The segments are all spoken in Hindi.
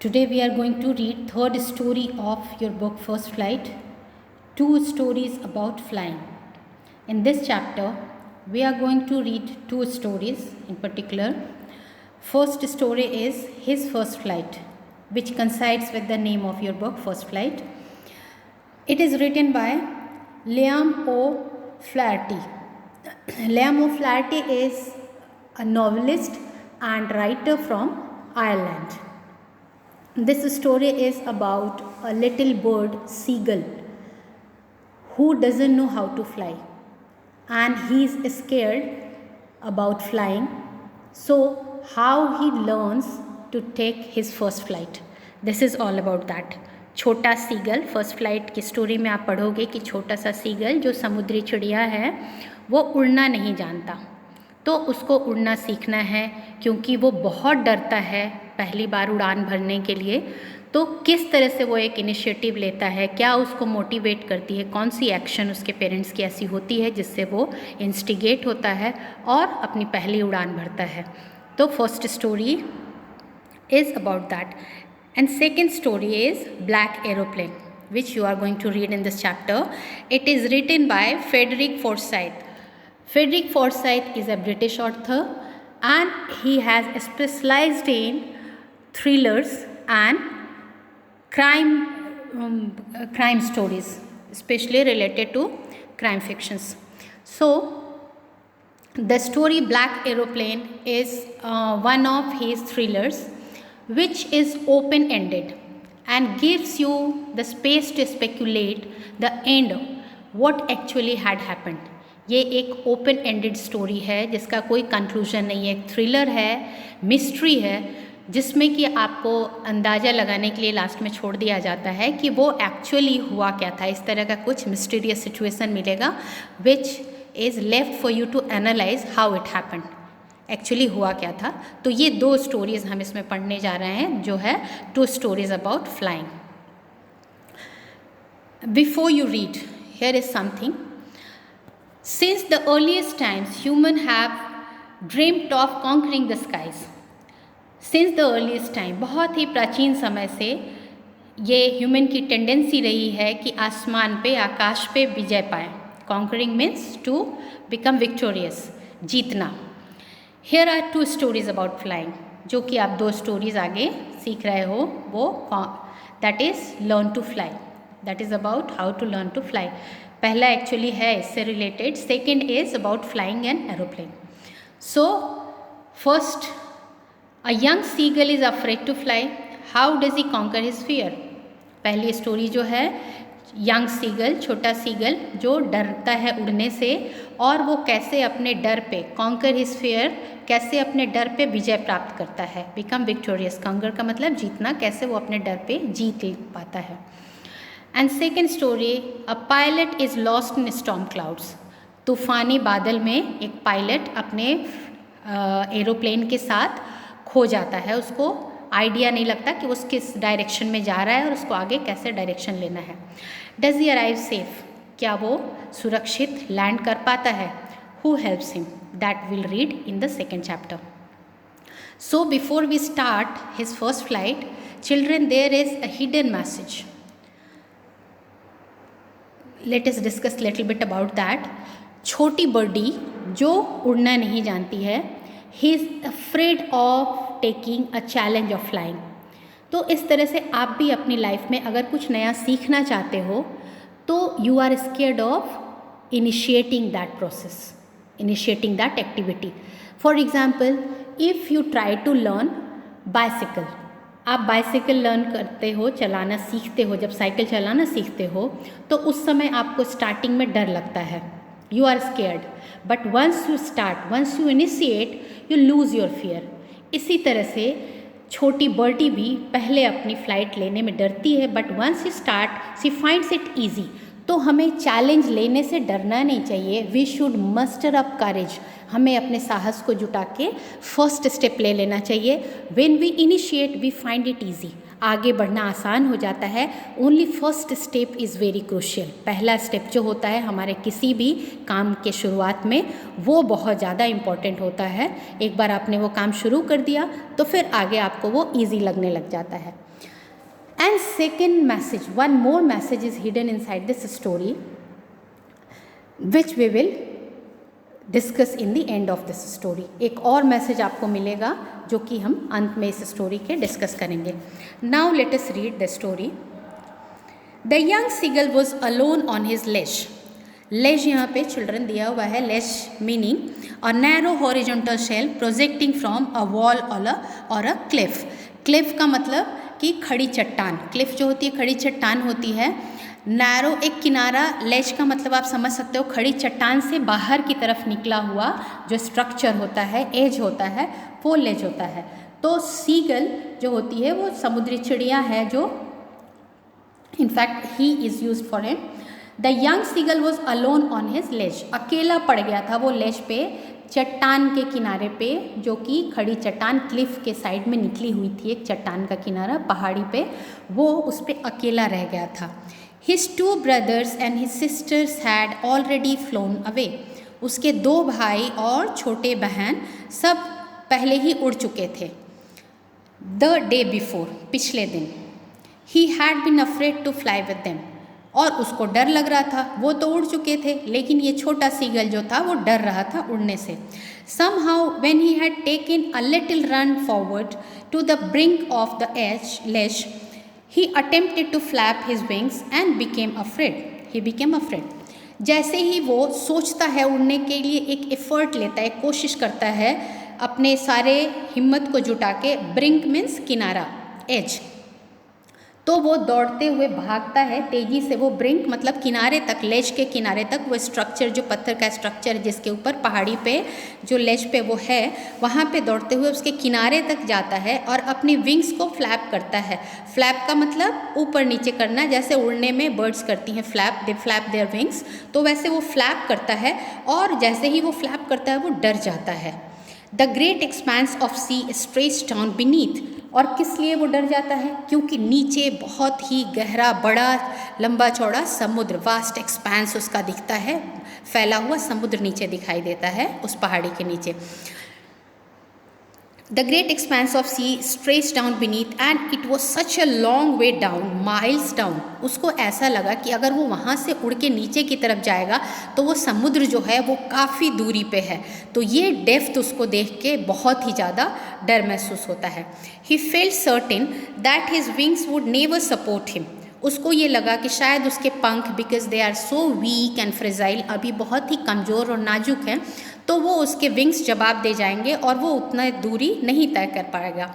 Today we are going to read third story of your book First Flight, two stories about flying. In this chapter, we are going to read two stories in particular. First story is His First Flight, which coincides with the name of your book First Flight. It is written by Liam O'Flaherty. Liam O'Flaherty is a novelist and writer from Ireland. This story is about a little bird, seagull, who doesn't know how to fly, and he is scared about flying. So how he learns to take his first flight. This is all about that. छोटा सीगल, फर्स्ट फ्लाइट की स्टोरी में आप पढ़ोगे कि छोटा सा सीगल जो समुद्री चिड़िया है वो उड़ना नहीं जानता, तो उसको उड़ना सीखना है क्योंकि वो बहुत डरता है पहली बार उड़ान भरने के लिए। तो किस तरह से वो एक इनिशिएटिव लेता है, क्या उसको मोटिवेट करती है, कौन सी एक्शन उसके पेरेंट्स की ऐसी होती है जिससे वो इंस्टिगेट होता है और अपनी पहली उड़ान भरता है। तो first story is about that and second story is black aeroplane which you are going to read in this chapter. It is written by Frederick Forsyth. Frederick Forsyth is a British author and he has specialized in thrillers and crime stories, especially related to crime fictions. So the story Black Aeroplane is one of his thrillers which is open-ended and gives you the space to speculate the end, what actually had happened. ये एक ओपन एंडेड स्टोरी है जिसका कोई कंक्लूजन नहीं है, एक थ्रिलर है, मिस्ट्री है, जिसमें कि आपको अंदाज़ा लगाने के लिए लास्ट में छोड़ दिया जाता है कि वो एक्चुअली हुआ क्या था। इस तरह का कुछ मिस्टीरियस सिचुएशन मिलेगा which is left for you to analyse how it happened, actually हुआ क्या था। तो ये दो स्टोरीज़ हम इसमें पढ़ने जा रहे हैं जो है two stories about flying. Before you read, here is something. Since the earliest times, humans have dreamt of conquering the skies. Since the earliest time, बहुत ही प्राचीन समय से ये ह्यूमन की टेंडेंसी रही है कि आसमान पे, आकाश पे विजय पाए. Conquering means to become victorious, जीतना. Here are two stories about flying, जो कि आप दो स्टोरीज आगे सीख रहे हो. वो that is learn to fly. That is about how to learn to fly. पहला एक्चुअली है इससे related, second is about flying an aeroplane. So first, a young seagull is afraid to fly. How does he conquer his fear. पहली स्टोरी जो है यंग सीगल, छोटा सीगल जो डरता है उड़ने से, और वो कैसे अपने डर पे, कॉन्कर हिज फियर, कैसे अपने डर पे विजय प्राप्त करता है. बिकम विक्टोरियस, कॉन्कर का मतलब जीतना, कैसे वो अपने डर पे जीत पाता है. And second story, a pilot is lost in storm clouds. तूफ़ानी बादल में एक पायलट अपने एरोप्लेन के साथ खो जाता है. उसको आइडिया नहीं लगता कि वो किस डायरेक्शन में जा रहा है और उसको आगे कैसे डायरेक्शन लेना है. डज ही अराइव सेफ, क्या वो सुरक्षित लैंड कर पाता है. Who helps him, that will read in the second chapter. So before we start his first flight, children, there is a hidden message. Let us discuss little bit about that. छोटी बर्डी जो उड़ना नहीं जानती है, he is afraid of taking a challenge of flying. तो इस तरह से आप भी अपनी लाइफ में अगर कुछ नया सीखना चाहते हो तो you are scared of initiating that process, initiating that activity. For example, if you try to learn bicycle, आप बाइसिकल लर्न करते हो, चलाना सीखते हो, जब साइकिल चलाना सीखते हो तो उस समय आपको स्टार्टिंग में डर लगता है, you are scared. But once you start, once you initiate, you lose your fear. इसी तरह से छोटी बर्डी भी पहले अपनी फ़्लाइट लेने में डरती है, but once you start she finds it easy. तो हमें चैलेंज लेने से डरना नहीं चाहिए. We should muster up courage, हमें अपने साहस को जुटा के फर्स्ट स्टेप ले लेना चाहिए. When we initiate we find it easy. आगे बढ़ना आसान हो जाता है। Only first step is very crucial. पहला स्टेप जो होता है हमारे किसी भी काम के शुरुआत में, वो बहुत ज़्यादा इम्पॉर्टेंट होता है। एक बार आपने वो काम शुरू कर दिया तो फिर आगे आपको वो ईजी लगने लग जाता है। And second message, one more message is hidden inside this story which we will discuss in the end of this story. एक और मैसेज आपको मिलेगा जो कि हम अंत में इस स्टोरी के डिस्कस करेंगे। Now let us read the story. The young seagull was alone on his ledge. Ledge यहाँ पे चिल्ड्रन दिया हुआ है। Ledge meaning a narrow horizontal shelf projecting from a wall और अ क्लिफ। क्लिफ का मतलब कि खड़ी चट्टान। क्लिफ जो होती है खड़ी चट्टान होती है। नैरो एक किनारा, लेज का मतलब आप समझ सकते हो खड़ी चट्टान से बाहर की तरफ निकला हुआ जो स्ट्रक्चर होता है, एज होता है, वो लेज होता है। तो सीगल जो होती है वो समुद्री चिड़िया है जो in fact he is used for him. The young seagull was alone on his ledge. अकेला पड़ गया था वो लेज पे, चट्टान के किनारे पे, जो कि खड़ी चट्टान क्लिफ के साइड में निकली हुई थी, एक चट्टान का किनारा पहाड़ी पे, वो उस पर अकेला रह गया था। His 2 brothers and his sisters had already flown away. उसके 2 भाई और छोटे बहन सब पहले ही उड़ चुके थे। The day before, पिछले दिन। He had been afraid to fly with them. और उसको डर लग रहा था। वो तो उड़ चुके थे लेकिन ये छोटा सीगल जो था वो डर रहा था उड़ने से। Somehow when he had taken a little run forward to the brink of the ledge, he attempted to flap his wings and became afraid. He became afraid. जैसे ही वो सोचता है उड़ने के लिए, एक एफर्ट लेता है, कोशिश करता है अपने सारे हिम्मत को जुटा के, ब्रिंक मीन्स किनारा, एज, तो वो दौड़ते हुए भागता है तेजी से। वो ब्रिंक मतलब किनारे तक, लेज के किनारे तक, वो स्ट्रक्चर जो पत्थर का स्ट्रक्चर जिसके ऊपर पहाड़ी पे जो लेज पे वो है, वहाँ पे दौड़ते हुए उसके किनारे तक जाता है और अपनी विंग्स को फ्लैप करता है। फ्लैप का मतलब ऊपर नीचे करना, जैसे उड़ने में बर्ड्स करती हैं flap, they flap their wings, तो वैसे वो फ्लैप करता है और जैसे ही वो फ्लैप करता है वो डर जाता है। The great expanse of sea stretch down beneath. और किस लिए वो डर जाता है? क्योंकि नीचे बहुत ही गहरा, बड़ा, लंबा चौड़ा समुद्र, वास्ट एक्सपेंस उसका दिखता है, फैला हुआ समुद्र नीचे दिखाई देता है उस पहाड़ी के नीचे। The great expanse of sea stretched down beneath and it was such a long way down, miles down. उसको ऐसा लगा कि अगर वो वहाँ से उड़ के नीचे की तरफ जाएगा तो वो समुद्र जो है वो काफ़ी दूरी पे है। तो ये डेप्थ उसको देख के बहुत ही ज़्यादा डर महसूस होता है। He felt certain that his wings would never support him. उसको ये लगा कि शायद उसके पंख, because they are so weak and fragile, अभी बहुत ही कमज़ोर और नाजुक हैं, तो वो उसके विंग्स जवाब दे जाएंगे और वो उतना दूरी नहीं तय कर पाएगा।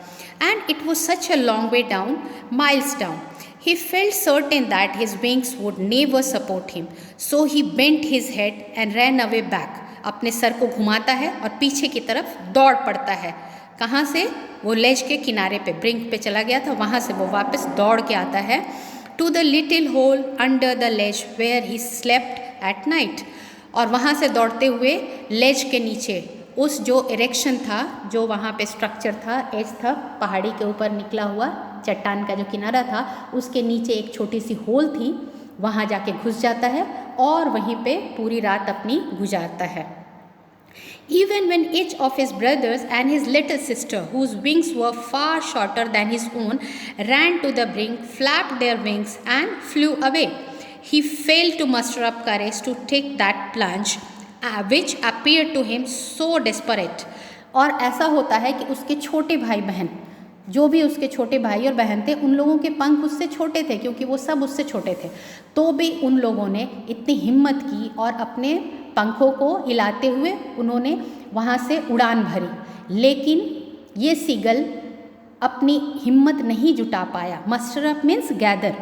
And it was such a long way down, miles down. He felt certain that his wings would never support him, so he bent his head and ran away back. अपने सर को घुमाता है और पीछे की तरफ दौड़ पड़ता है। कहाँ से? वो लेज के किनारे पे, ब्रिंक पे चला गया था, वहाँ से वो वापस दौड़ के आता है to the little hole under the ledge where he slept at night. और वहाँ से दौड़ते हुए लेज के नीचे, उस जो इरेक्शन था, जो वहाँ पे स्ट्रक्चर था, एज था, पहाड़ी के ऊपर निकला हुआ चट्टान का जो किनारा था, उसके नीचे एक छोटी सी होल थी, वहाँ जाके घुस जाता है और वहीं पे पूरी रात अपनी गुजारता है। Even when each of his brothers and his little sister, whose wings were far shorter than his own, ran to the brink, flapped their wings and flew away, he failed to muster up courage to take that plunge, which appeared to him so desperate. और ऐसा होता है कि उसके छोटे भाई बहन, जो भी उसके छोटे भाई और बहन थे, उन लोगों के पंख उससे छोटे थे क्योंकि वो सब उससे छोटे थे, तो भी उन लोगों ने इतनी हिम्मत की और अपने पंखों को हिलाते हुए उन्होंने वहाँ से उड़ान भरी। लेकिन ये सीगल अपनी हिम्मत नहीं जुटा पाया। मस्टर अप मीन्स गैदर,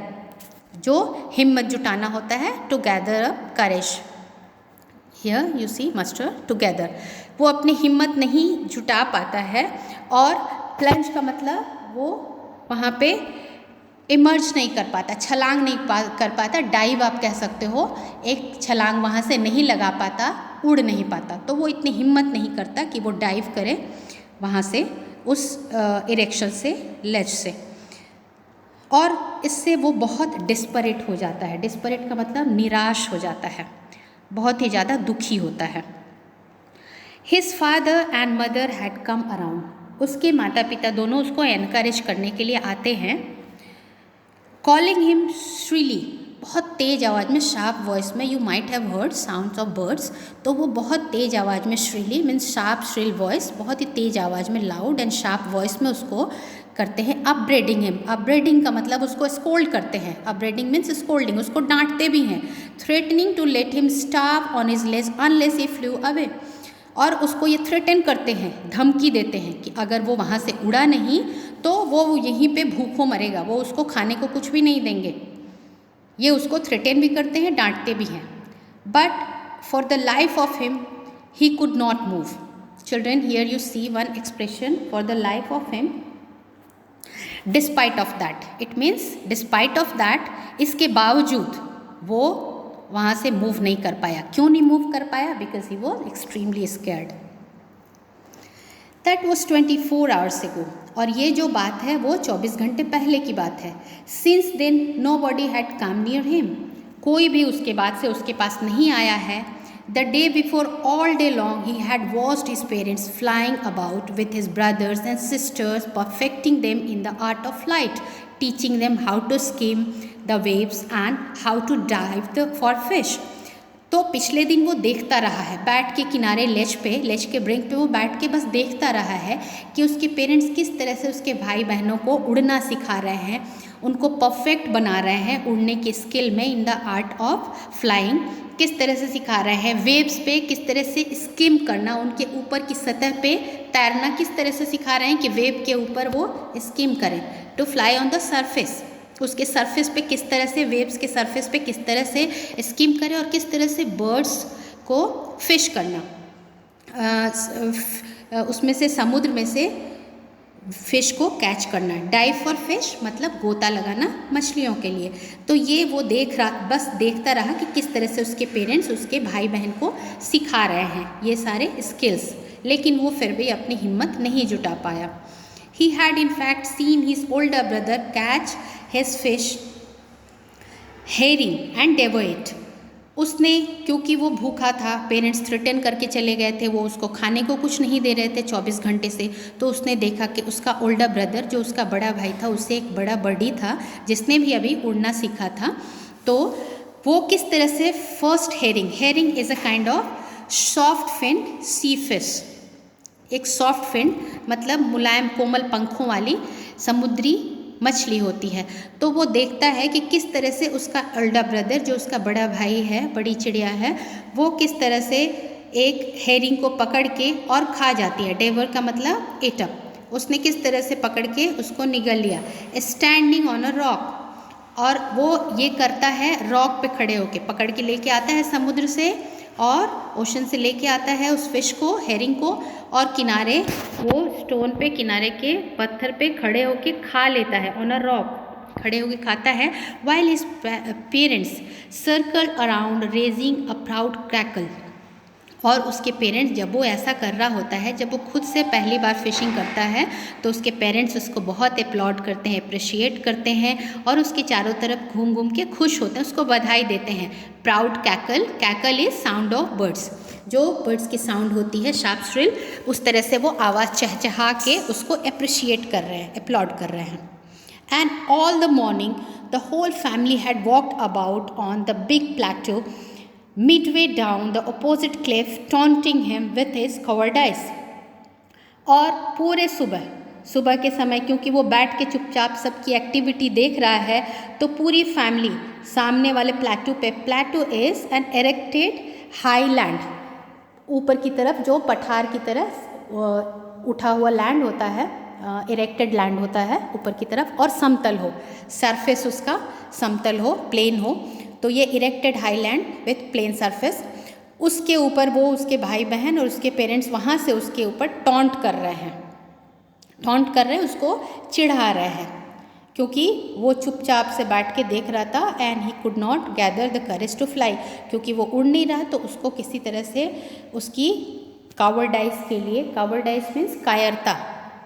जो हिम्मत जुटाना होता है, to gather up courage. Here you see muster together. वो अपनी हिम्मत नहीं जुटा पाता है और प्लंज का मतलब वो वहाँ पे इमर्ज नहीं कर पाता, छलांग नहीं कर पाता, डाइव आप कह सकते हो, एक छलांग वहाँ से नहीं लगा पाता, उड़ नहीं पाता। तो वो इतनी हिम्मत नहीं करता कि वो डाइव करे वहाँ से, उस इरेक्शन से, लेज से। और इससे वो बहुत डिस्परेट हो जाता है। डिस्परेट का मतलब निराश हो जाता है, बहुत ही ज़्यादा दुखी होता है। His father and mother had come around, उसके माता पिता दोनों उसको एनकरेज करने के लिए आते हैं। कॉलिंग हिम श्रीली, बहुत तेज़ आवाज़ में, शार्प वॉइस में, you might have heard sounds of birds, तो वो बहुत तेज़ आवाज़ में, श्रीली मीन्स शार्प श्रिल वॉइस, बहुत ही तेज़ आवाज़ में, लाउड एंड शार्प वॉइस में उसको करते हैं अपब्रेडिंग हिम। अपब्रेडिंग का मतलब उसको स्कोल्ड करते हैं, अपब्रेडिंग मीन्स स्कोल्डिंग, उसको डांटते भी हैं। Threatening to let him starve on his legs unless he flew away, और उसको ये थ्रेटन करते हैं, धमकी देते हैं कि अगर वो वहाँ से उड़ा नहीं तो वो यहीं पे भूखों मरेगा, वो उसको खाने को कुछ भी नहीं देंगे। ये उसको थ्रेटन भी करते हैं, डांटते भी हैं। But for the life of him he could not move. Children, here you see one expression, for the life of him, despite of that, it means despite of that, इसके बावजूद वो वहाँ से मूव नहीं कर पाया। क्यों नहीं मूव कर पाया? Because he was extremely scared. That was 24 hours एगो, और ये जो बात है वो 24 घंटे पहले की बात है। Since then nobody had come near him, कोई भी उसके बाद से उसके पास नहीं आया है। The day before all day long he had watched his parents flying about with his brothers and sisters, perfecting them in the art of flight, teaching them how to skim the waves and how to dive for fish. तो पिछले दिन वो देखता रहा है, बैठ के किनारे लेज के ब्रिंक पे वो बैठ के बस देखता रहा है कि उसके पेरेंट्स किस तरह से उसके भाई बहनों को उड़ना सिखा रहे हैं, उनको परफेक्ट बना रहे हैं उड़ने के स्किल में, इन the art of flying kiss तरह से सिखा रहे हैं, वेव्स पे किस तरह से स्किम करना, उनके ऊपर की सतह पे तैरना किस तरह से सिखा रहे हैं कि वेव के ऊपर वो स्किम करें, to fly on the surface, उसके सरफेस पे किस तरह से, वेव्स के सरफेस पे किस तरह से स्किम करें, और किस तरह से बर्ड्स को फिश करना, उसमें से समुद्र में से फिश को कैच करना। डाइव फॉर फिश मतलब गोता लगाना मछलियों के लिए। तो ये वो बस देखता रहा कि किस तरह से उसके पेरेंट्स उसके भाई बहन को सिखा रहे हैं ये सारे स्किल्स, लेकिन वो फिर भी अपनी हिम्मत नहीं जुटा पाया। He had in fact seen his older brother catch his fish, herring and devour it. उसने, क्योंकि वो भूखा था, पेरेंट्स थ्रेटन करके चले गए थे, वो उसको खाने को कुछ नहीं दे रहे थे 24 घंटे से, तो उसने देखा कि उसका ओल्डर ब्रदर जो उसका बड़ा भाई था, उससे एक बड़ा बर्डी था जिसने भी अभी उड़ना सीखा था, तो वो किस तरह से first herring is a kind of soft fin sea fish, एक सॉफ्ट फिन मतलब मुलायम कोमल पंखों वाली समुद्री मछली होती है। तो वो देखता है कि किस तरह से उसका ओल्डर ब्रदर जो उसका बड़ा भाई है, बड़ी चिड़िया है, वो किस तरह से एक हेरिंग को पकड़ के और खा जाती है। डेवर का मतलब एट अप, उसने किस तरह से पकड़ के उसको निगल लिया। स्टैंडिंग ऑन अ रॉक, और वो ये करता है रॉक पे खड़े होके, पकड़ के लेके आता है समुद्र से और ओशन से लेके आता है उस फिश को, हेरिंग को, और किनारे वो स्टोन पे, किनारे के पत्थर पे खड़े होके खा लेता है, ऑन अ रॉक खड़े होके खाता है। While his parents circle around raising a proud crackle, और उसके पेरेंट्स जब वो ऐसा कर रहा होता है, जब वो खुद से पहली बार फिशिंग करता है, तो उसके पेरेंट्स उसको बहुत अपलॉड करते हैं, अप्रिशिएट करते हैं, और उसके चारों तरफ घूम घूम के खुश होते हैं, उसको बधाई देते हैं। Proud cackle, cackle is sound of birds, जो बर्ड्स की साउंड होती है शार्प श्रिल, उस तरह से वो आवाज़ चहचहा के उसको अप्रिशिएट कर रहे हैं, अपलॉड कर रहे हैं। And all the morning the whole family had walked about on the big plateau midway down the opposite cliff, taunting him with his cowardice. और पूरे सुबह के समय, क्योंकि वो बैठ के चुपचाप सबकी एक्टिविटी देख रहा है, तो पूरी फैमिली सामने वाले प्लेटू पे, प्लेटू इज़ एन एरेक्टेड हाईलैंड, ऊपर की तरफ जो पठार की तरफ उठा हुआ लैंड होता है, इरेक्टेड लैंड होता है ऊपर की तरफ, और समतल हो, सरफेस उसका समतल हो, प्लेन हो, तो ये erected highland with plane surface, उसके ऊपर वो उसके भाई बहन और उसके पेरेंट्स वहाँ से उसके ऊपर टॉन्ट कर रहे हैं, उसको चिढ़ा रहे हैं, क्योंकि वो चुपचाप से बैठ के देख रहा था। And he could not gather the courage to fly, क्योंकि वो उड़ नहीं रहा, तो उसको किसी तरह से उसकी कावर्डाइज के लिए, कावर्डाइज मीन्स कायरता,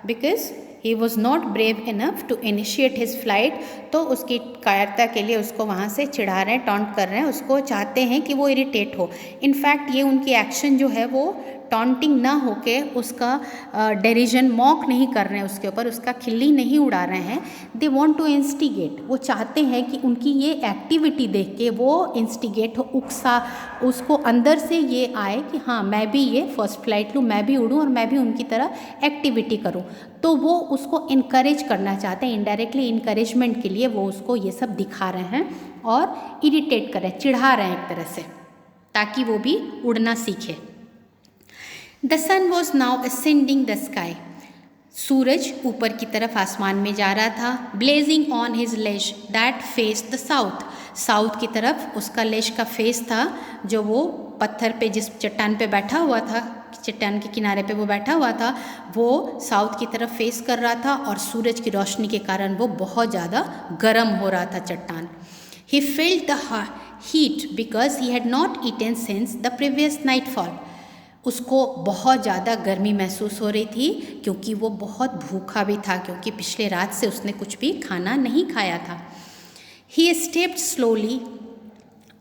because he was not brave enough to initiate his flight. तो उसकी कायरता के लिए उसको वहाँ से चिढ़ा रहे हैं, टॉन्ट कर रहे हैं, उसको चाहते हैं कि वो इरिटेट हो। इनफैक्ट ये उनकी एक्शन जो है वो टॉन्टिंग ना होके उसका डेरिजन मॉक नहीं कर रहे हैं, उसके ऊपर उसका खिल्ली नहीं उड़ा रहे हैं। दे वॉन्ट टू इंस्टिगेट, वो चाहते हैं कि उनकी ये एक्टिविटी देख के वो इंस्टिगेट हो, उकसा, उसको अंदर से ये आए कि हाँ मैं भी ये फर्स्ट फ्लाइट लूँ, मैं भी उड़ूँ और मैं भी उनकी तरह एक्टिविटी करूँ। तो वो उसको इनकरेज करना चाहते हैं, इनडायरेक्टली इनकरेजमेंट के लिए वो उसको ये सब दिखा रहे हैं और इरिटेट कर रहे हैं, चिढ़ा रहे हैं एक तरह से, ताकि वो भी उड़ना सीखे। The sun was now ascending the sky. सूरज ऊपर की तरफ आसमान में जा रहा था। Blazing on his ledge that faced the south. South की तरफ उसका लेज का फेस था, जो वो पत्थर पे जिस चट्टान पे बैठा हुआ था, चट्टान के किनारे पे वो बैठा हुआ था, वो साउथ की तरफ फेस कर रहा था और सूरज की रोशनी के कारण वो बहुत ज़्यादा गर्म हो रहा था चट्टान। He felt the heat because he had not eaten since the previous nightfall. उसको बहुत ज़्यादा गर्मी महसूस हो रही थी क्योंकि वो बहुत भूखा भी था, क्योंकि पिछले रात से उसने कुछ भी खाना नहीं खाया था। He stepped slowly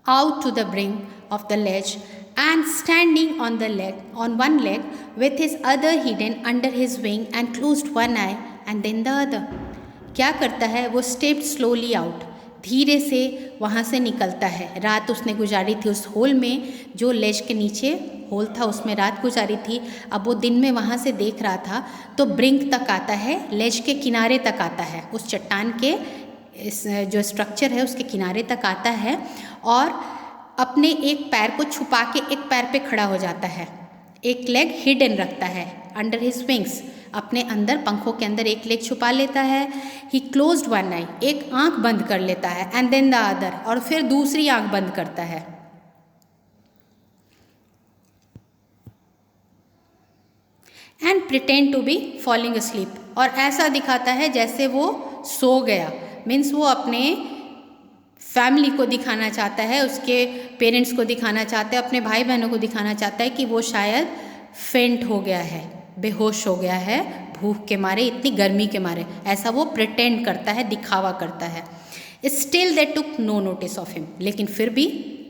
out to the brink of the ledge and standing on one leg with his other hidden under his wing and closed one eye and then the other. क्या करता है वो? स्टेप्ड स्लोली आउट, धीरे से वहाँ से निकलता है। रात उसने गुजारी थी उस होल में, जो लेज के नीचे होल था उसमें रात गुजारी थी। अब वो दिन में वहाँ से देख रहा था, तो ब्रिंक तक आता है, लेज के किनारे तक आता है, उस चट्टान के इस जो स्ट्रक्चर है उसके किनारे तक आता है और अपने एक पैर को छुपा के एक पैर पे खड़ा हो जाता है, एक लेग हिडन रखता है अंडर हिज विंग्स, अपने अंदर पंखों के अंदर एक लेग छुपा लेता है। ही क्लोज्ड वन आई, एक आंख बंद कर लेता है, एंड देन द अदर, और फिर दूसरी आंख बंद करता है। And pretend to be falling asleep, और ऐसा दिखाता है जैसे वो सो गया। मीन्स वो अपने फैमिली को दिखाना चाहता है, उसके पेरेंट्स को दिखाना चाहता है, अपने भाई बहनों को दिखाना चाहता है कि वो शायद फेंट हो गया है, बेहोश हो गया है भूख के मारे, इतनी गर्मी के मारे। ऐसा वो प्रिटेंड करता है, दिखावा करता है। Still they took no notice of him, लेकिन फिर भी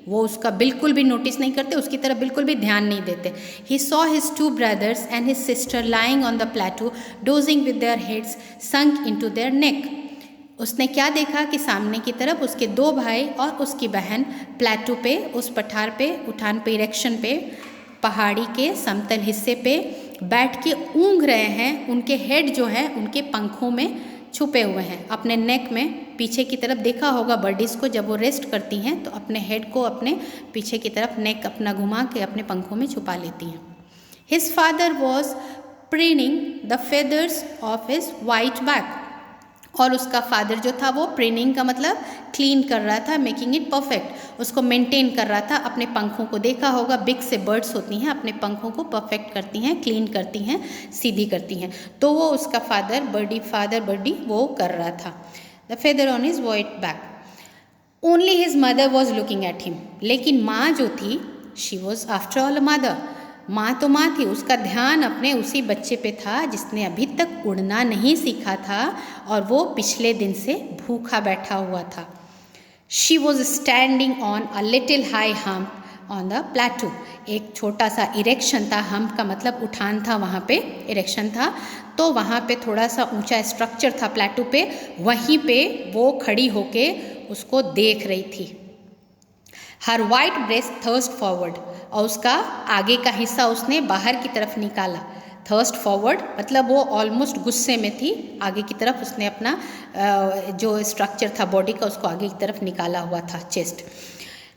वो उसका बिल्कुल भी नोटिस नहीं करते, उसकी तरफ बिल्कुल भी ध्यान नहीं देते। He saw his two brothers and his sister lying on the प्लेटू dosing with their heads sunk into their neck. उसने क्या देखा कि सामने की तरफ उसके दो भाई और उसकी बहन प्लेटू पे, उस पठार पे, उठान पे, इरेक्शन पे, पहाड़ी के समतल हिस्से पे बैठ के ऊँघ रहे हैं। उनके हेड जो है उनके पंखों में छुपे हुए हैं, अपने नेक में। पीछे की तरफ देखा होगा बर्डीज़ को, जब वो रेस्ट करती हैं तो अपने हेड को अपने पीछे की तरफ नेक अपना घुमा के अपने पंखों में छुपा लेती हैं। His father was preening the feathers of his white back, और उसका फादर जो था वो प्रिनिंग का मतलब क्लीन कर रहा था, मेकिंग इट परफेक्ट, उसको मेंटेन कर रहा था। अपने पंखों को देखा होगा, बिग से बर्ड्स होती हैं, अपने पंखों को परफेक्ट करती हैं, क्लीन करती हैं, सीधी करती हैं। तो वो उसका फादर बर्डी वो कर रहा था। The feather on his white back. Only his mother was looking at him, लेकिन माँ जो थी, she was after all a mother, माँ तो माँ थी, उसका ध्यान अपने उसी बच्चे पे था जिसने अभी तक उड़ना नहीं सीखा था और वो पिछले दिन से भूखा बैठा हुआ था। She was standing on a little high hump on the प्लेटू, एक छोटा सा इरेक्शन था, हम्प का मतलब उठान था, वहाँ पे इरेक्शन था, तो वहाँ पे थोड़ा सा ऊंचा स्ट्रक्चर था प्लेटू पे, वहीं पे वो खड़ी होके उसको देख रही थी। हर वाइट ब्रेस्ट थर्स्ट फॉरवर्ड, और उसका आगे का हिस्सा उसने बाहर की तरफ निकाला। थर्स्ट फॉरवर्ड मतलब वो ऑलमोस्ट गुस्से में थी, आगे की तरफ उसने अपना जो स्ट्रक्चर था बॉडी का उसको आगे की तरफ निकाला हुआ था, chest.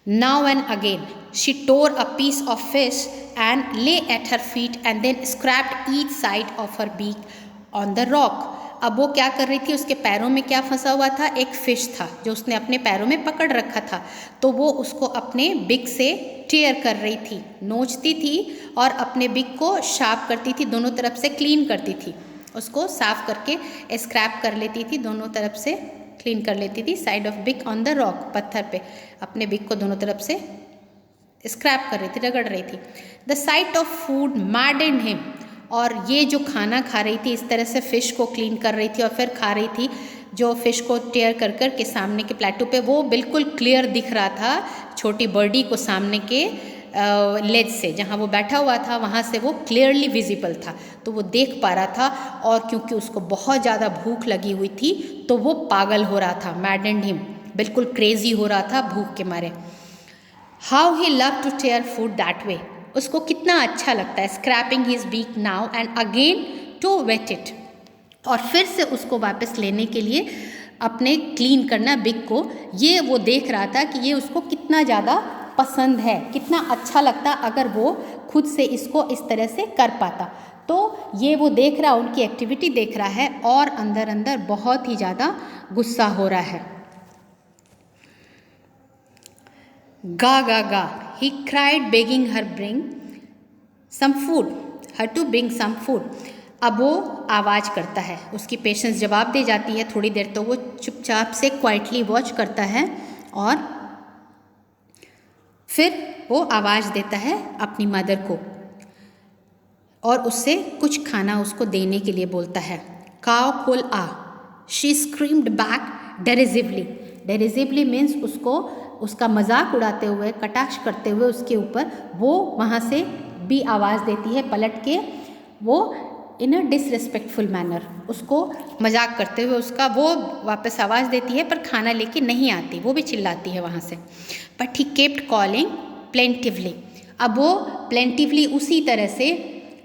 Now and again she tore a piece of fish and lay at her feet and then scraped each side of her beak on the rock. अब वो क्या कर रही थी, उसके पैरों में क्या फंसा हुआ था, एक फ़िश था जो उसने अपने पैरों में पकड़ रखा था, तो वो उसको अपने बिग से टेयर कर रही थी, नोचती थी और अपने बिग को शार्प करती थी, दोनों तरफ से क्लीन करती थी, उसको साफ करके स्क्रैप कर लेती थी, दोनों तरफ से क्लीन कर लेती थी। Side of big on the rock, पत्थर पे अपने बिग को दोनों तरफ से स्क्रैप कर रही थी, रगड़ रही थी। The site of food मैडेंड him, और ये जो खाना खा रही थी, इस तरह से फ़िश को क्लीन कर रही थी और फिर खा रही थी, जो फ़िश को टेयर कर कर के सामने के प्लेटो पे, वो बिल्कुल क्लियर दिख रहा था छोटी बर्डी को सामने के लेज से, जहाँ वो बैठा हुआ था वहाँ से वो क्लियरली विजिबल था, तो वो देख पा रहा था। और क्योंकि उसको बहुत ज़्यादा भूख लगी हुई थी तो वो पागल हो रहा था, मैडेंड हिम, बिल्कुल क्रेजी हो रहा था भूख के मारे। How he love to tear food that way, उसको कितना अच्छा लगता है, scraping his beak now and again to whet it, और फिर से उसको वापस लेने के लिए अपने क्लीन करना बिग को, ये वो देख रहा था कि ये उसको कितना ज़्यादा पसंद है, कितना अच्छा लगता अगर वो खुद से इसको इस तरह से कर पाता। तो ये वो देख रहा, उनकी एक्टिविटी देख रहा है और अंदर अंदर बहुत ही ज़्यादा गुस्सा हो रहा है। गा गा गा, he cried begging her bring some food, her to bring some food। अब वो आवाज़ करता है, उसकी पेशेंस जवाब दे जाती है। थोड़ी देर तो वो चुपचाप से क्वाइटली वॉच करता है और फिर वो आवाज़ देता है अपनी मदर को और उससे कुछ खाना उसको देने के लिए बोलता है। काओ खोल आ, शी स्क्रीम्ड बैक डेरिसिवली। डेरिसिवली मीन्स उसको, उसका मजाक उड़ाते हुए, कटाक्ष करते हुए उसके ऊपर वो वहाँ से भी आवाज़ देती है पलट के, वो इन अ डिसरिस्पेक्टफुल मैनर, उसको मजाक करते हुए उसका वो वापस आवाज़ देती है पर खाना लेके नहीं आती, वो भी चिल्लाती है वहाँ से। But he kept calling plaintively, अब वो प्लेंटिवली उसी तरह से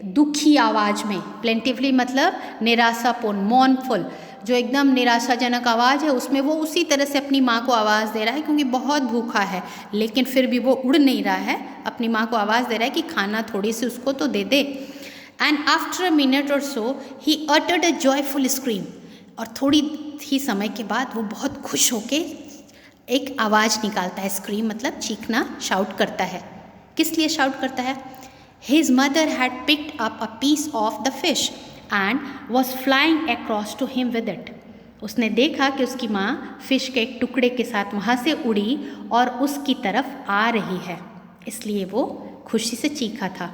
दुखी आवाज़ में, प्लेंटिवली मतलब निराशापूर्ण, मौनफुल, जो एकदम निराशाजनक आवाज़ है उसमें वो उसी तरह से अपनी माँ को आवाज़ दे रहा है, क्योंकि बहुत भूखा है लेकिन फिर भी वो उड़ नहीं रहा है, अपनी माँ को आवाज़ दे रहा है कि खाना थोड़ी सी उसको तो दे दे। एंड आफ्टर अ मिनट और so he uttered a joyful scream, और थोड़ी ही समय के बाद वो बहुत खुश होके एक आवाज़ निकालता है, स्क्रीम मतलब चीखना, शाउट करता है। किस लिए शाउट करता है? His mother had picked up a piece of the fish and was flying across to him with it। उसने देखा कि उसकी माँ फिश के एक टुकड़े के साथ वहाँ से उड़ी और उसकी तरफ आ रही है, इसलिए वो खुशी से चीखा था।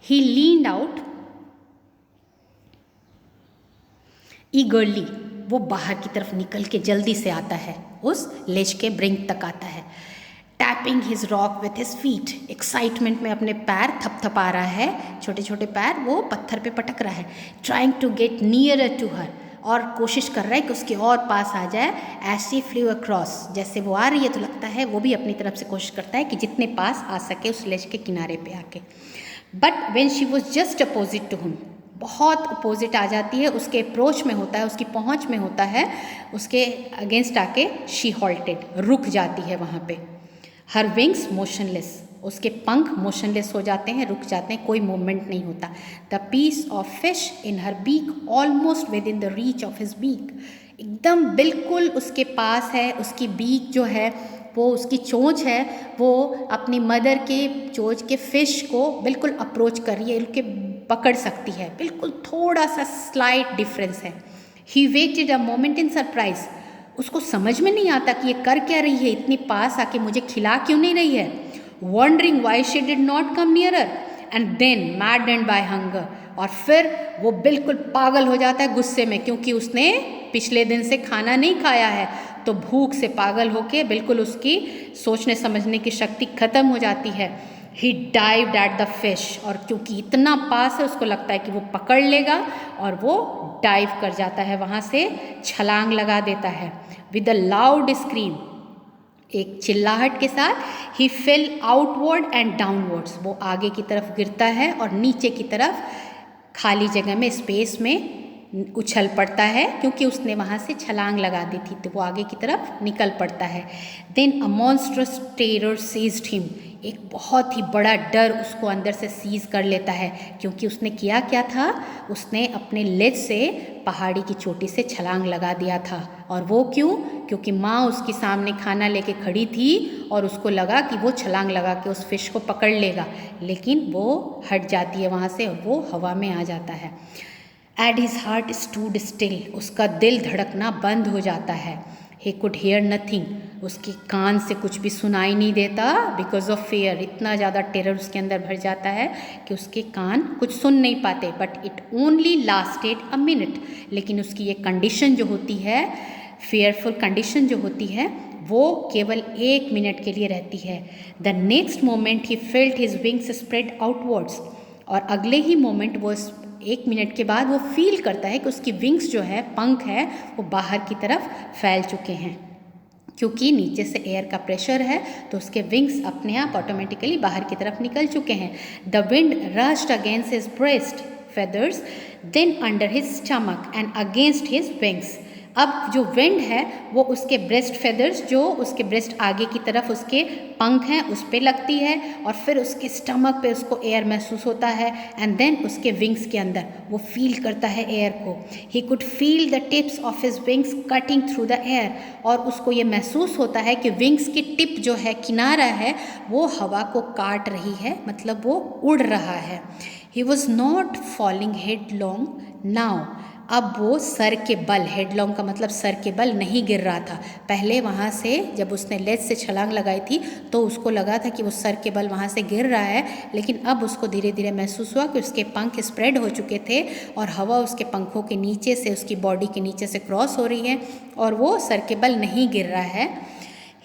He leaned out eagerly, वो बाहर की तरफ निकल के जल्दी से आता है, उस लेज के ब्रिंक तक आता है। Tapping his rock with his feet, excitement में अपने पैर थपथपा रहा है, छोटे छोटे पैर वो पत्थर पे पटक रहा है। Trying to get nearer to her, और कोशिश कर रहा है कि उसके और पास आ जाए। एज शी फ्लू अक्रॉस, जैसे वो आ रही है तो लगता है वो भी अपनी तरफ से कोशिश करता है कि जितने पास आ सके उस लेज के किनारे पे आके। But when she was just opposite to him, बहुत अपोजिट आ जाती है, उसके अप्रोच में होता है, उसकी पहुँच में होता है, उसके अगेंस्ट आके शी हॉल्टेड, रुक जाती है वहाँ पे। हर विंग्स मोशनलेस, उसके पंख मोशनलेस हो जाते हैं, रुक जाते हैं, कोई मूवमेंट नहीं होता। The piece of fish in her beak almost within the reach of his beak, एकदम बिल्कुल उसके पास है, उसकी बीक जो है वो, उसकी चोंच है वो अपनी मदर के चोंच के फिश को बिल्कुल अप्रोच कर रही है, उनके पकड़ सकती है, बिल्कुल थोड़ा सा स्लाइट डिफरेंस है। He waited a moment in surprise, उसको समझ में नहीं आता कि ये कर क्या रही है, इतनी पास आके मुझे खिला क्यों नहीं रही है। Wondering why she did not come nearer and then maddened by hunger, और फिर वो बिल्कुल पागल हो जाता है गुस्से में, क्योंकि उसने पिछले दिन से खाना नहीं खाया है, तो भूख से पागल होके बिल्कुल उसकी सोचने समझने की शक्ति खत्म हो जाती है। ही डाइव्ड एट द फिश, और क्योंकि इतना पास है उसको लगता है कि वो पकड़ लेगा, और वो डाइव कर जाता है, वहाँ से छलांग लगा देता है। विद अ लाउड स्क्रीम, एक चिल्लाहट के साथ, ही फेल आउटवर्ड एंड डाउनवर्ड्स, वो आगे की तरफ गिरता है और नीचे की तरफ खाली जगह में, स्पेस में उछल पड़ता है, क्योंकि उसने वहाँ से छलांग लगा दी थी, तो वो आगे की तरफ निकल पड़ता है। देन अ मॉन्स्ट्रस टेरर सीज्ड हिम, एक बहुत ही बड़ा डर उसको अंदर से सीज कर लेता है, क्योंकि उसने किया क्या था, उसने अपने लेज से पहाड़ी की चोटी से छलांग लगा दिया था। और वो क्यों? क्योंकि माँ उसके सामने खाना लेके खड़ी थी और उसको लगा कि वो छलांग लगा के उस फिश को पकड़ लेगा, लेकिन वो हट जाती है वहाँ से और वो हवा में आ जाता है। And his heart stood still, उसका दिल धड़कना बंद हो जाता है। ही कुड हेयर नथिंग, उसके कान से कुछ भी सुनाई नहीं देता, बिकॉज ऑफ फेयर, इतना ज़्यादा टेरर उसके अंदर भर जाता है कि उसके कान कुछ सुन नहीं पाते. But it only lasted a minute, लेकिन उसकी ये कंडीशन जो होती है, फेयरफुल कंडीशन जो होती है, वो केवल 1 मिनट के लिए रहती है. The next moment he felt his wings spread outwards, और अगले ही मोमेंट वो 1 मिनट के बाद वो फील करता है कि उसकी विंग्स जो है, पंख है, वो बाहर की तरफ फैल चुके हैं. क्योंकि नीचे से एयर का प्रेशर है तो उसके विंग्स अपने आप ऑटोमेटिकली बाहर की तरफ निकल चुके हैं. The wind rushed against his breast feathers, then under his stomach and against his wings. अब जो विंड है वो उसके ब्रेस्ट फेदर्स, जो उसके ब्रेस्ट आगे की तरफ उसके पंख हैं, उस पे लगती है, और फिर उसके स्टमक पे उसको एयर महसूस होता है, एंड देन उसके विंग्स के अंदर वो फील करता है एयर को. He could feel the tips of his wings cutting through the air, और उसको ये महसूस होता है कि विंग्स की टिप जो है, किनारा है, वो हवा को काट रही है, मतलब वो उड़ रहा है. He was not falling headlong now, अब वो सर के बल, हेडलॉन्ग का मतलब सर के बल, नहीं गिर रहा था. पहले वहाँ से जब उसने लेज से छलांग लगाई थी तो उसको लगा था कि वो सर के बल वहाँ से गिर रहा है, लेकिन अब उसको धीरे धीरे महसूस हुआ कि उसके पंख स्प्रेड हो चुके थे और हवा उसके पंखों के नीचे से, उसकी बॉडी के नीचे से क्रॉस हो रही है, और वो सर के बल नहीं गिर रहा है.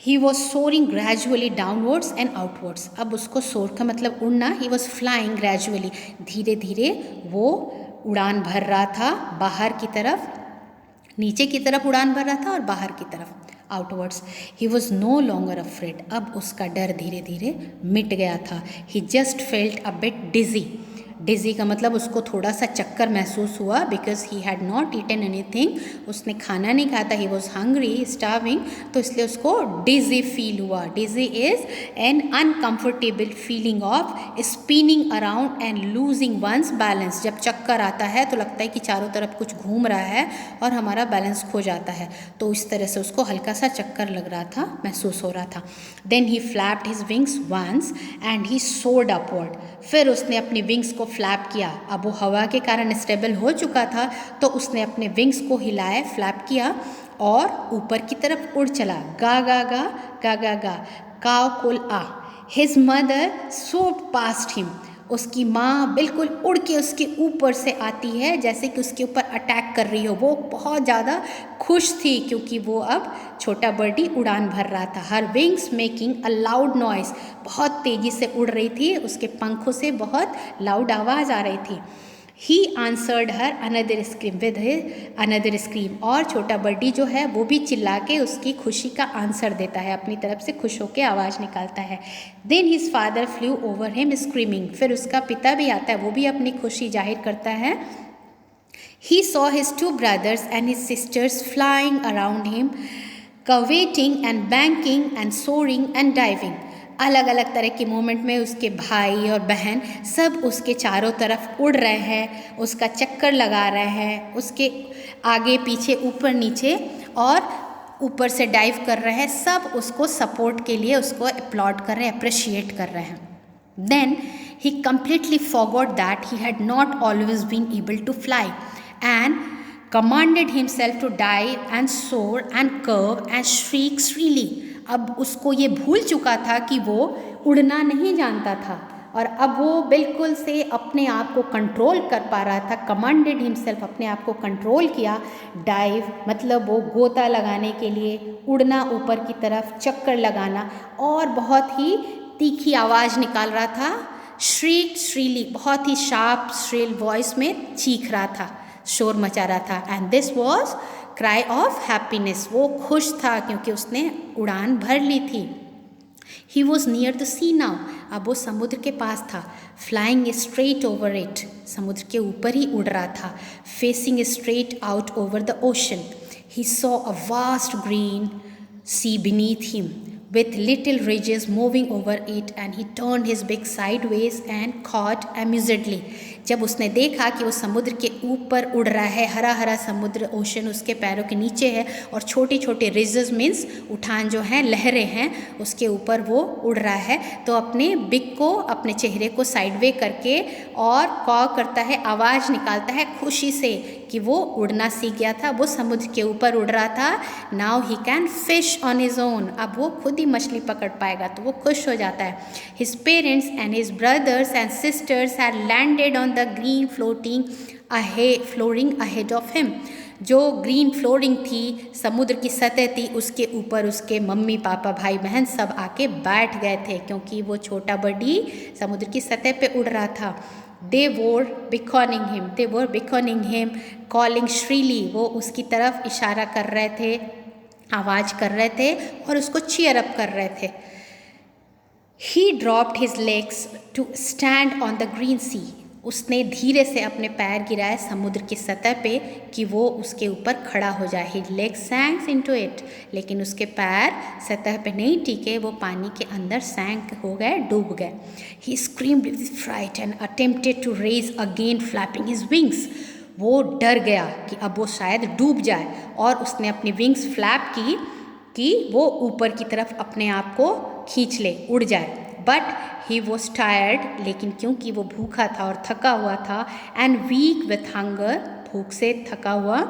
He was soaring gradually downwards and outwards, अब उसको सोर का मतलब उड़ना. ही वॉज फ्लाइंग ग्रेजुअली, धीरे धीरे वो उड़ान भर रहा था बाहर की तरफ, नीचे की तरफ उड़ान भर रहा था और बाहर की तरफ outwards. He was no longer afraid, अब उसका डर धीरे धीरे मिट गया था. He just felt a bit dizzy, dizzy का मतलब उसको थोड़ा सा चक्कर महसूस हुआ, because he had not eaten anything, उसने खाना नहीं खाया था. ही वॉज हंग्री, स्टार्विंग, तो इसलिए उसको डिजी फील हुआ. Dizzy is an uncomfortable feeling of spinning around and losing one's balance. जब चक्कर आता है तो लगता है कि चारों तरफ कुछ घूम रहा है और हमारा बैलेंस खो जाता है, तो इस तरह से उसको हल्का सा चक्कर लग रहा था, महसूस हो रहा था. Then he flapped his wings once and he soared upward, फिर उसने अपनी विंग्स को फ्लैप किया. अब वो हवा के कारण स्टेबल हो चुका था, तो उसने अपने विंग्स को हिलाया, फ्लैप किया और ऊपर की तरफ उड़ चला. गा गा गा गा गा गा, काव कुल आ. His mother swooped past him, उसकी माँ बिल्कुल उड़ के उसके ऊपर से आती है, जैसे कि उसके ऊपर अटैक कर रही हो. वो बहुत ज़्यादा खुश थी क्योंकि वो अब छोटा बर्डी उड़ान भर रहा था. हर wings making a loud noise, बहुत तेज़ी से उड़ रही थी, उसके पंखों से बहुत लाउड आवाज़ आ रही थी. He answered her another scream with another scream, और छोटा बर्डी जो है वो भी चिल्ला के उसकी खुशी का आंसर देता है, अपनी तरफ से खुश होकर आवाज़ निकालता है. Then his father flew over him screaming, फिर उसका पिता भी आता है, वो भी अपनी खुशी जाहिर करता है. He saw his 2 brothers and his sisters flying around him, curveting and banking and soaring and diving. अलग अलग तरह के मोमेंट में उसके भाई और बहन सब उसके चारों तरफ उड़ रहे हैं, उसका चक्कर लगा रहे हैं, उसके आगे पीछे ऊपर नीचे और ऊपर से डाइव कर रहे हैं. सब उसको सपोर्ट के लिए उसको अपलॉड कर रहे हैं, अप्रिशिएट कर रहे हैं. Then he completely forgot that he had not always been able to fly and commanded himself to dive and soar and curve and shriek shrilly. अब उसको ये भूल चुका था कि वो उड़ना नहीं जानता था, और अब वो बिल्कुल से अपने आप को कंट्रोल कर पा रहा था. कमांडेड हिमसेल्फ, अपने आप को कंट्रोल किया. डाइव मतलब वो गोता लगाने के लिए, उड़ना ऊपर की तरफ, चक्कर लगाना, और बहुत ही तीखी आवाज़ निकाल रहा था. श्रीक श्रीली, बहुत ही शार्प श्रिल वॉइस में चीख रहा था, शोर मचा रहा था. And this was cry of happiness, वो खुश था क्योंकि उसने उड़ान भर ली थी. He was near the sea now, अब वो समुद्र के पास था. फ्लाइंग स्ट्रेट ओवर इट, समुद्र के ऊपर ही उड़ रहा था. Facing straight out over the ocean, he saw a vast green sea beneath him with little ridges moving over it, and he turned his beak sideways and caught amusedly. जब उसने देखा कि वो समुद्र के ऊपर उड़ रहा है, हरा हरा समुद्र, ओशन उसके पैरों के नीचे है, और छोटे छोटे रिजेस मीन्स उठान जो हैं, लहरें हैं, उसके ऊपर वो उड़ रहा है, तो अपने बिक को, अपने चेहरे को साइडवे करके और कॉ करता है, आवाज़ निकालता है खुशी से कि वो उड़ना सीख गया था, वो समुद्र के ऊपर उड़ रहा था। Now he can fish on his own, अब वो खुद ही मछली पकड़ पाएगा, तो वो खुश हो जाता है। His parents and his brothers and sisters had landed on the green flooring ahead of him. जो ग्रीन फ्लोरिंग थी, समुद्र की सतह थी, उसके ऊपर उसके मम्मी पापा भाई बहन सब आके बैठ गए थे, क्योंकि वो छोटा बर्डी समुद्र की सतह पे उड़ रहा था। They were beckoning him, calling shrilly, वो उसकी तरफ इशारा कर रहे थे, आवाज़ कर रहे थे और उसको cheer up कर रहे थे। He dropped his legs to stand on the green sea, उसने धीरे से अपने पैर गिराए समुद्र की सतह पे कि वो उसके ऊपर खड़ा हो जाए। His legs sank into it, लेकिन उसके पैर सतह पे नहीं टिके, वो पानी के अंदर सैंक हो गए, डूब गए। He screamed with fright and attempted to raise again, flapping his wings. वो डर गया कि अब वो शायद डूब जाए और उसने अपनी विंग्स फ्लैप की कि वो ऊपर की तरफ अपने आप को खींच ले, उड़ जाए। बट ही वॉज टायर्ड, लेकिन क्योंकि वो भूखा था और थका हुआ था, एंड वीक विथ हंगर, भूख से थका हुआ,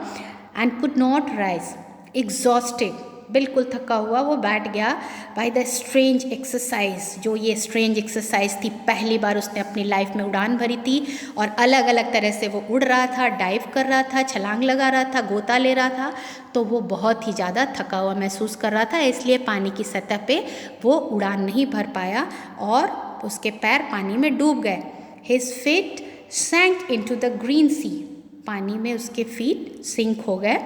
and could not rise, exhausted, बिल्कुल थका हुआ वो बैठ गया। बाय द स्ट्रेंज एक्सरसाइज, जो ये स्ट्रेंज एक्सरसाइज थी, पहली बार उसने अपनी लाइफ में उड़ान भरी थी और अलग अलग तरह से वो उड़ रहा था, डाइव कर रहा था, छलांग लगा रहा था, गोता ले रहा था, तो वो बहुत ही ज़्यादा थका हुआ महसूस कर रहा था, इसलिए पानी की सतह पे वो उड़ान नहीं भर पाया और उसके पैर पानी में डूब गए। His feet sank into the green sea, पानी में उसके फीट सिंक हो गए।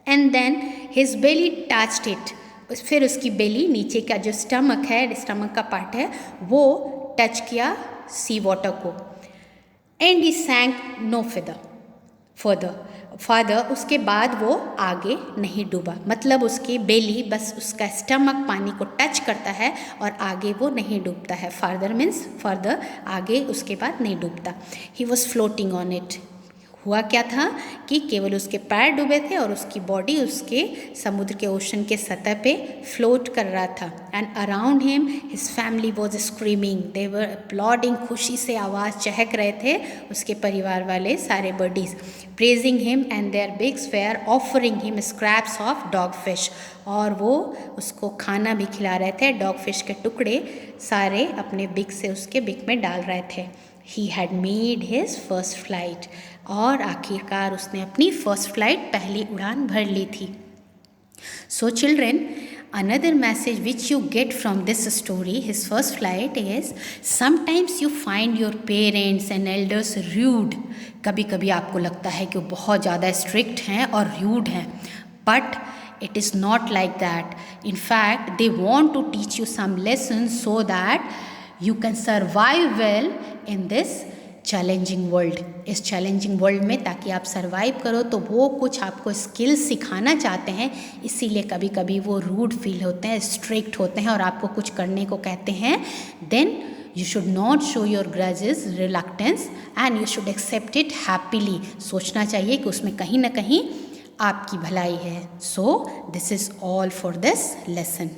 And then his belly touched it, फिर उसकी बेली, नीचे का जो स्टमक है, स्टमक का पार्ट है, वो टच किया सी वाटर को। एंड ही सैंक नो फर्दर, उसके बाद वो आगे नहीं डूबा, मतलब उसकी बेली, बस उसका स्टमक पानी को टच करता है और आगे वो नहीं डूबता है। फर्दर मीन्स फर्दर, आगे उसके बाद नहीं डूबता। He was floating on it, हुआ क्या था कि केवल उसके पैर डूबे थे और उसकी बॉडी उसके समुद्र के ओशन के सतह पे फ्लोट कर रहा था। And around him his family was screaming, they were uploading, खुशी से आवाज़ चहक रहे थे उसके परिवार वाले सारे birdies, praising him and their beaks were offering him scraps of dogfish, और वो उसको खाना भी खिला रहे थे, डॉग फिश के टुकड़े सारे अपने बिग से उसके बिग में डाल रहे थे। He had made his first flight, और आखिरकार उसने अपनी फर्स्ट फ्लाइट, पहली उड़ान भर ली थी। सो children, another message which you get from this story, his first flight, is sometimes you find your parents and elders rude. कभी कभी आपको लगता है कि वो बहुत ज़्यादा स्ट्रिक्ट हैं और rude हैं, but it is not like that. In fact, they want to teach you some lessons so that you can survive well in this challenging world, इस चैलेंजिंग वर्ल्ड में, ताकि आप सर्वाइव करो। तो वो कुछ आपको स्किल्स सिखाना चाहते हैं, इसीलिए कभी कभी वो रूड फील होते हैं, स्ट्रिक्ट होते हैं और आपको कुछ करने को कहते हैं। Then you should not show your grudges, reluctance, and you should accept it happily. सोचना चाहिए कि उसमें कहीं ना कहीं आपकी भलाई है। So this is all for this lesson.